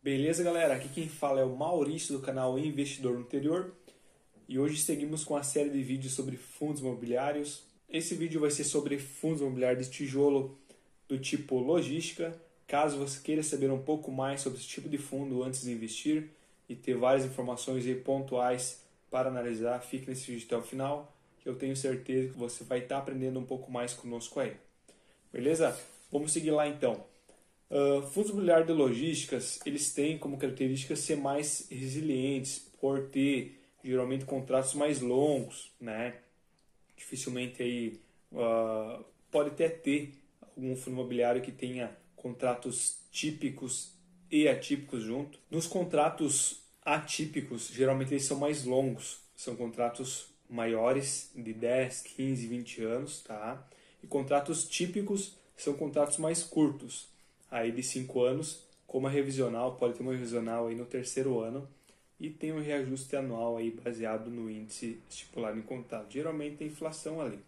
Beleza, galera? Aqui quem fala é o Maurício do canal Investidor no Interior e hoje seguimos com a série de vídeos sobre fundos imobiliários. Esse vídeo vai ser sobre fundos imobiliários de tijolo do tipo logística. Caso você queira saber um pouco mais sobre esse tipo de fundo antes de investir e ter várias informações aí pontuais para analisar, fique nesse vídeo até o final, que eu tenho certeza que você vai estar aprendendo um pouco mais conosco aí. Beleza? Vamos seguir lá então. Fundos imobiliários de logísticas, eles têm como característica ser mais resilientes, por ter geralmente contratos mais longos, né? Dificilmente aí pode até ter algum fundo imobiliário que tenha contratos típicos e atípicos junto. Nos contratos atípicos, geralmente eles são mais longos, são contratos maiores de 10, 15, 20 anos, tá? E contratos típicos são contratos mais curtos, aí de 5 anos, como a revisional, pode ter uma revisional aí no terceiro ano e tem um reajuste anual aí baseado no índice estipulado em contrato. Geralmente tem inflação ali.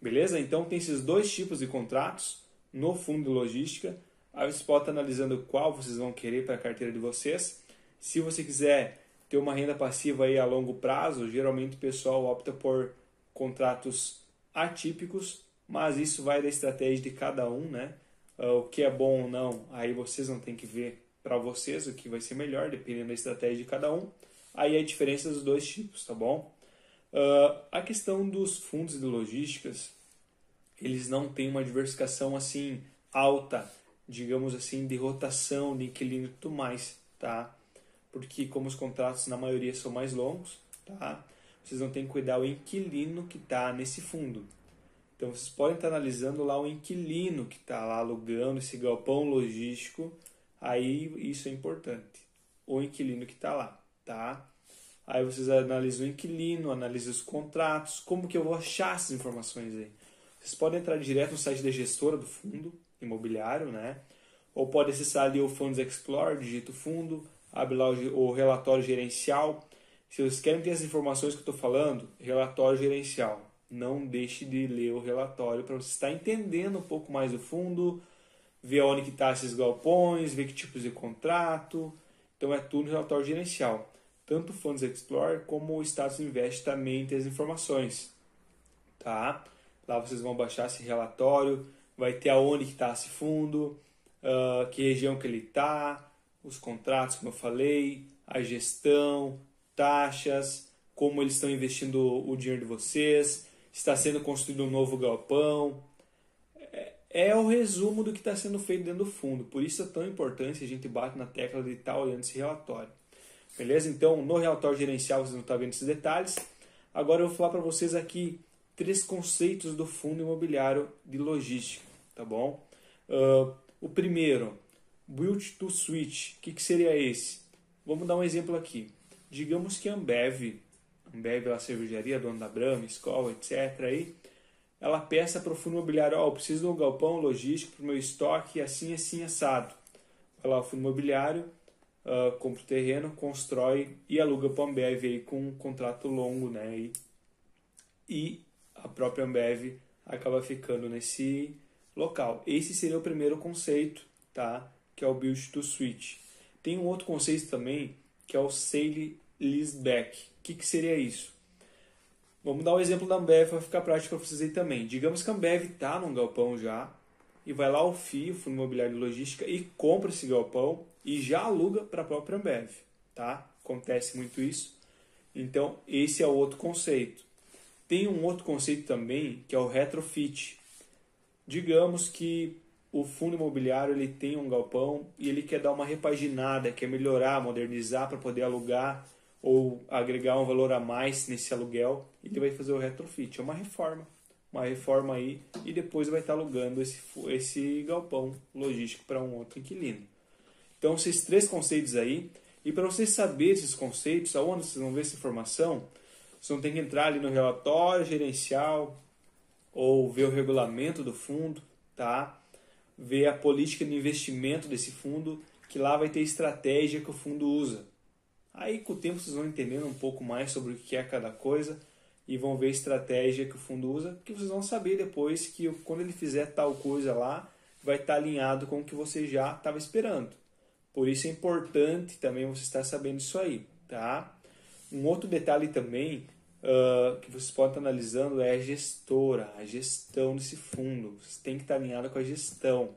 Beleza? Então tem esses dois tipos de contratos no fundo de logística. Aí você pode estar analisando qual vocês vão querer para a carteira de vocês. Se você quiser ter uma renda passiva aí a longo prazo, geralmente o pessoal opta por contratos atípicos, mas isso vai da estratégia de cada um, né? O que é bom ou não, aí vocês vão ter que ver para vocês o que vai ser melhor, dependendo da estratégia de cada um. Aí a diferença dos dois tipos, tá bom? A questão dos fundos de logísticas, eles não têm uma diversificação assim alta, digamos assim, de rotação, de inquilino e tudo mais, tá? Porque como os contratos na maioria são mais longos, tá? Vocês vão ter que cuidar o inquilino que está nesse fundo. Então vocês podem estar analisando lá o inquilino que está lá alugando esse galpão logístico, aí isso é importante, o inquilino que está lá, tá? Aí vocês analisam o inquilino, analisam os contratos, como que eu vou achar essas informações aí? Vocês podem entrar direto no site da gestora do fundo imobiliário, né? Ou pode acessar ali o Funds Explorer, digita o fundo, abre lá o relatório gerencial. Se vocês querem ter as informações que eu estou falando, relatório gerencial. Não deixe de ler o relatório para você estar entendendo um pouco mais do fundo, ver onde que estão esses galpões, ver que tipos de contrato. Então é tudo no relatório gerencial. Tanto o Funds Explorer como o Status Invest também tem as informações. Tá? Lá vocês vão baixar esse relatório, vai ter aonde que está esse fundo, que região que ele está, os contratos, como eu falei, a gestão, taxas, como eles estão investindo o dinheiro de vocês, está sendo construído um novo galpão. É o resumo do que está sendo feito dentro do fundo. Por isso é tão importante a gente bate na tecla de estar olhando esse relatório. Beleza? Então, no relatório gerencial vocês não estão vendo esses detalhes. Agora eu vou falar para vocês aqui 3 conceitos do fundo imobiliário de logística. Tá bom? O primeiro, Build to Switch. O que seria esse? Vamos dar um exemplo aqui. Digamos que a Ambev é a cervejaria, dona da Brahma, Skol, etc. Aí, ela peça para o fundo imobiliário, eu preciso de um galpão logístico para o meu estoque, assim, assim, assado. Vai lá o fundo imobiliário, compra o terreno, constrói e aluga para a Ambev aí, com um contrato longo, né? E a própria Ambev acaba ficando nesse local. Esse seria o primeiro conceito, tá? Que é o Build to Switch. Tem um outro conceito também, que é o Sale Leaseback. O que seria isso? Vamos dar um exemplo da Ambev para ficar prático para vocês aí também. Digamos que a Ambev está num galpão já, e vai lá o FII, o Fundo Imobiliário de Logística, e compra esse galpão e já aluga para a própria Ambev. Tá? Acontece muito isso. Então, esse é o outro conceito. Tem um outro conceito também, que é o retrofit. Digamos que o fundo imobiliário ele tem um galpão e ele quer dar uma repaginada, quer melhorar, modernizar para poder alugar ou agregar um valor a mais nesse aluguel, ele vai fazer o retrofit. É uma reforma aí, e depois vai estar alugando esse galpão logístico para um outro inquilino. Então, esses 3 conceitos aí, e para vocês saberem esses conceitos, aonde vocês vão ver essa informação, vocês vão ter que entrar ali no relatório gerencial ou ver o regulamento do fundo, tá? Ver a política de investimento desse fundo, que lá vai ter estratégia que o fundo usa. Aí com o tempo vocês vão entendendo um pouco mais sobre o que é cada coisa e vão ver a estratégia que o fundo usa, que vocês vão saber depois que quando ele fizer tal coisa lá, vai estar alinhado com o que você já estava esperando. Por isso é importante também você estar sabendo isso aí, tá? Um outro detalhe também que vocês podem estar analisando é a gestora, a gestão desse fundo. Você tem que estar alinhado com a gestão.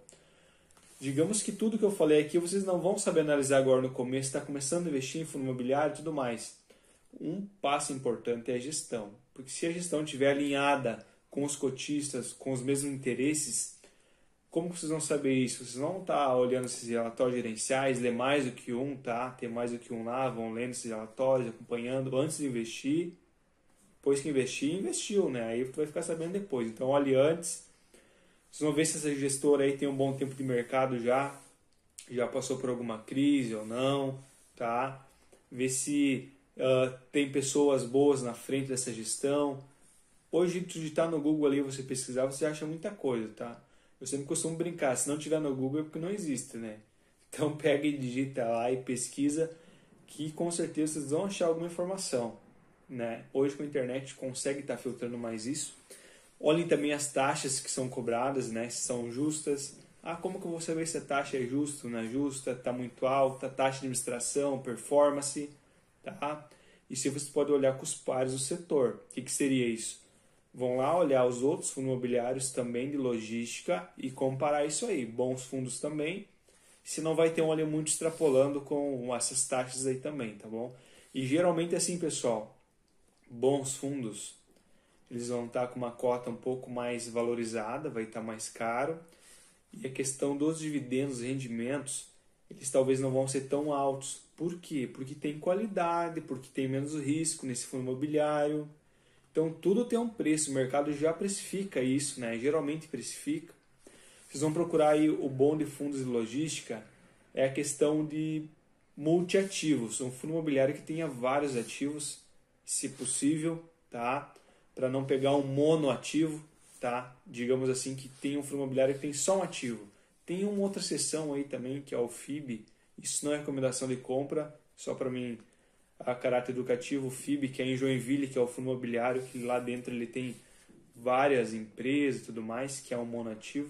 Digamos que tudo que eu falei aqui vocês não vão saber analisar agora no começo, está começando a investir em fundo imobiliário e tudo mais. Um passo importante é a gestão, porque se a gestão estiver alinhada com os cotistas, com os mesmos interesses, como que vocês vão saber isso? Vocês vão estar olhando esses relatórios gerenciais, ler mais do que um, tá? Ter mais do que um lá, vão lendo esses relatórios, acompanhando antes de investir. Depois que investir, investiu, né? Aí tu vai ficar sabendo depois. Então olhe antes. Vocês vão ver se essa gestora aí tem um bom tempo de mercado já passou por alguma crise ou não, tá? Ver se tem pessoas boas na frente dessa gestão. Hoje, tu digitar no Google ali, você pesquisar, você acha muita coisa, tá? Eu sempre costumo brincar, se não tiver no Google é porque não existe, né? Então pega e digita lá e pesquisa, que com certeza vocês vão achar alguma informação, né? Hoje com a internet consegue estar filtrando mais isso. Olhem também as taxas que são cobradas, né? Se são justas. Ah, como que eu vou saber se a taxa é justa, não é justa, está muito alta, taxa de administração, performance, tá? E se você pode olhar com os pares do setor. O que seria isso? Vão lá olhar os outros fundos imobiliários também de logística e comparar isso aí. Bons fundos também. Senão vai ter um ali muito extrapolando com essas taxas aí também, tá bom? E geralmente assim, pessoal, bons fundos, eles vão estar com uma cota um pouco mais valorizada, vai estar mais caro. E a questão dos dividendos e rendimentos, eles talvez não vão ser tão altos. Por quê? Porque tem qualidade, porque tem menos risco nesse fundo imobiliário. Então tudo tem um preço, o mercado já precifica isso, né? Geralmente precifica. Vocês vão procurar aí o bom de fundos de logística, é a questão de multiativos, um fundo imobiliário que tenha vários ativos, se possível, tá? Para não pegar um monoativo, tá? Digamos assim que tem um fundo imobiliário que tem só um ativo. Tem uma outra seção aí também que é o FIB, isso não é recomendação de compra, só para mim a caráter educativo, o FIB, que é em Joinville, que é o fundo imobiliário, que lá dentro ele tem várias empresas e tudo mais, que é um monoativo,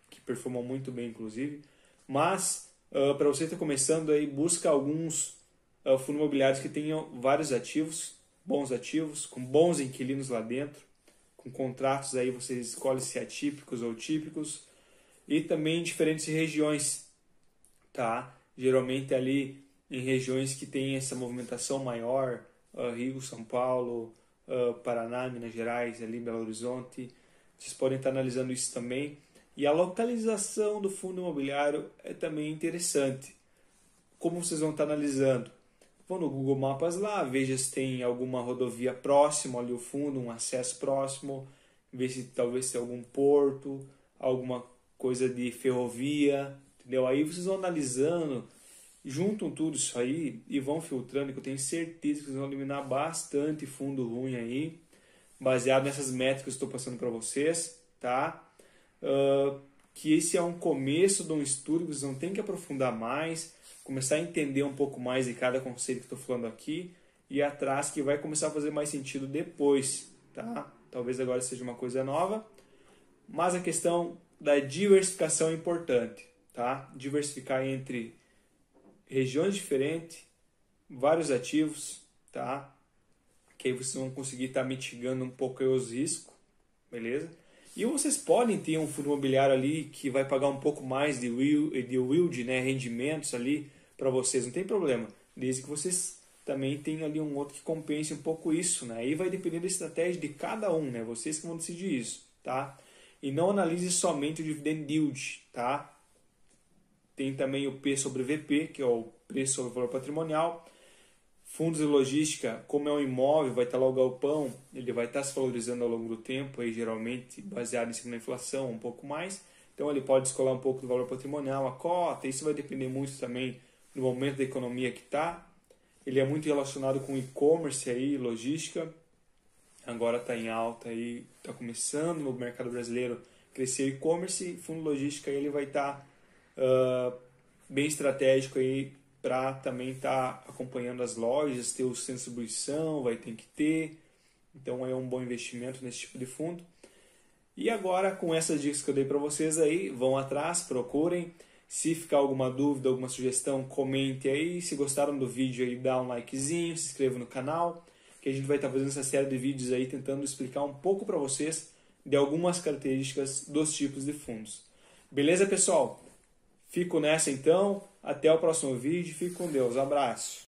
que performa muito bem, inclusive. Mas, para você estar começando aí, busca alguns fundos imobiliários que tenham vários ativos, bons ativos, com bons inquilinos lá dentro, com contratos aí você escolhe se é típicos ou típicos, e também em diferentes regiões, tá? Geralmente ali em regiões que tem essa movimentação maior, Rio, São Paulo, Paraná, Minas Gerais, ali Belo Horizonte. Vocês podem estar analisando isso também. E a localização do fundo imobiliário é também interessante. Como vocês vão estar analisando? Vão no Google Maps lá, veja se tem alguma rodovia próxima ali ao fundo, um acesso próximo, veja se talvez tem algum porto, alguma coisa de ferrovia, entendeu? Aí vocês vão analisando, juntam tudo isso aí e vão filtrando, que eu tenho certeza que vocês vão eliminar bastante fundo ruim aí, baseado nessas métricas que eu estou passando para vocês, tá? Que esse é um começo de um estudo que vocês vão ter que aprofundar mais, começar a entender um pouco mais de cada conceito que estou falando aqui e ir atrás, que vai começar a fazer mais sentido depois, tá? Talvez agora seja uma coisa nova, mas a questão da diversificação é importante, tá? Diversificar entre regiões diferentes, vários ativos, tá? Que aí vocês vão conseguir estar mitigando um pouco os riscos, beleza? E vocês podem ter um fundo imobiliário ali que vai pagar um pouco mais de yield, né, rendimentos ali para vocês, não tem problema, desde que vocês também tenham ali um outro que compense um pouco isso, né? Aí vai depender da estratégia de cada um, né? Vocês que vão decidir isso, tá? E não analise somente o dividend yield, tá? Tem também o P sobre VP, que é o preço sobre o valor patrimonial. Fundos de logística, como é um imóvel, vai estar lá o galpão, ele vai estar se valorizando ao longo do tempo, aí, geralmente baseado em cima da inflação, um pouco mais. Então ele pode descolar um pouco do valor patrimonial, a cota, isso vai depender muito também do momento da economia que está. Ele é muito relacionado com e-commerce, aí, logística, agora está em alta, está começando no mercado brasileiro crescer e-commerce, fundo logística aí, ele vai estar bem estratégico aí, para também estar acompanhando as lojas, ter o centro de distribuição, vai ter que ter. Então é um bom investimento nesse tipo de fundo. E agora, com essas dicas que eu dei para vocês aí, vão atrás, procurem. Se ficar alguma dúvida, alguma sugestão, comente aí. Se gostaram do vídeo aí, dá um likezinho, se inscreva no canal, que a gente vai estar fazendo essa série de vídeos aí tentando explicar um pouco para vocês de algumas características dos tipos de fundos. Beleza, pessoal? Fico nessa então. Até o próximo vídeo. Fique com Deus. Abraço.